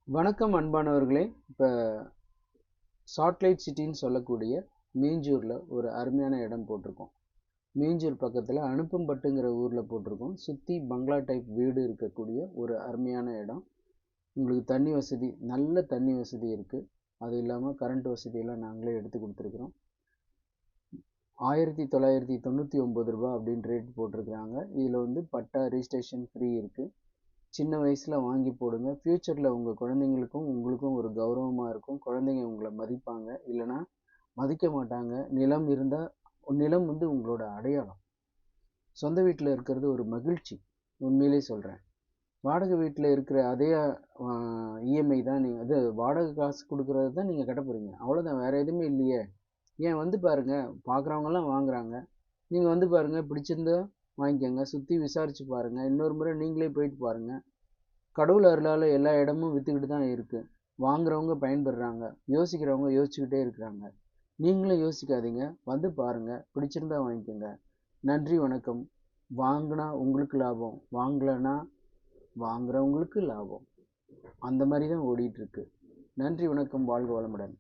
வணக்கம் அன்பானவர்களே. இப்போ சாட்லைட் சிட்டின்னு சொல்லக்கூடிய மீஞ்சூரில் ஒரு அருமையான இடம் போட்டிருக்கோம். மீஞ்சூர் பக்கத்தில் அனுப்பம்பட்டுங்கிற ஊரில் போட்டிருக்கோம். சுற்றி பங்களா டைப் வீடு இருக்கக்கூடிய ஒரு அருமையான இடம். உங்களுக்கு தண்ணி வசதி, நல்ல தண்ணி வசதி இருக்குது. அது இல்லாமல் கரண்ட் வசதியெல்லாம் நாங்களே எடுத்து கொடுத்துருக்குறோம். 1999 ரூபா அப்படின்னு ரேட் போட்டிருக்கிறாங்க. இதில் பட்டா ரிஜிஸ்ட்ரேஷன் ஃப்ரீ இருக்குது. சின்ன வயசில் வாங்கி போடுங்க. ஃப்யூச்சரில் உங்கள் குழந்தைங்களுக்கும் உங்களுக்கும் ஒரு கௌரவமாக இருக்கும். குழந்தைங்க உங்களை மதிப்பாங்க, இல்லைனா மதிக்க மாட்டாங்க. நிலம் இருந்தால், நிலம் உங்களோட அடையாளம். சொந்த வீட்டில் இருக்கிறது ஒரு மகிழ்ச்சி. உண்மையிலே சொல்கிறேன். வாடகை வீட்டில் இருக்கிற அதே இஎம்ஐ தான் நீங்கள், அது வாடகை காசு கொடுக்குறது தான் நீங்கள் கட்ட போகிறீங்க. அவ்வளோதான், வேறு எதுவுமே இல்லையே. ஏன் பாருங்கள், பார்க்குறவங்கலாம் வாங்குறாங்க. நீங்கள் பாருங்கள், பிடிச்சிருந்தா வாங்கிக்கோங்க. சுற்றி விசாரித்து பாருங்கள். இன்னொரு முறை நீங்களே போயிட்டு பாருங்கள். கடவுள் அருளால் எல்லா இடமும் விற்றுக்கிட்டு தான் இருக்குது. வாங்குறவங்க பயன்படுறாங்க, யோசிக்கிறவங்க யோசிச்சுக்கிட்டே இருக்கிறாங்க. நீங்களும் யோசிக்காதீங்க, பாருங்கள். பிடிச்சிருந்தா வாங்கிக்கோங்க. நன்றி, வணக்கம். வாங்கினா உங்களுக்கு லாபம், வாங்கலைன்னா வாங்குறவங்களுக்கு லாபம். அந்த மாதிரி தான் ஓடிட்டுருக்கு. நன்றி, வணக்கம். வாழ்க வளமுடன்.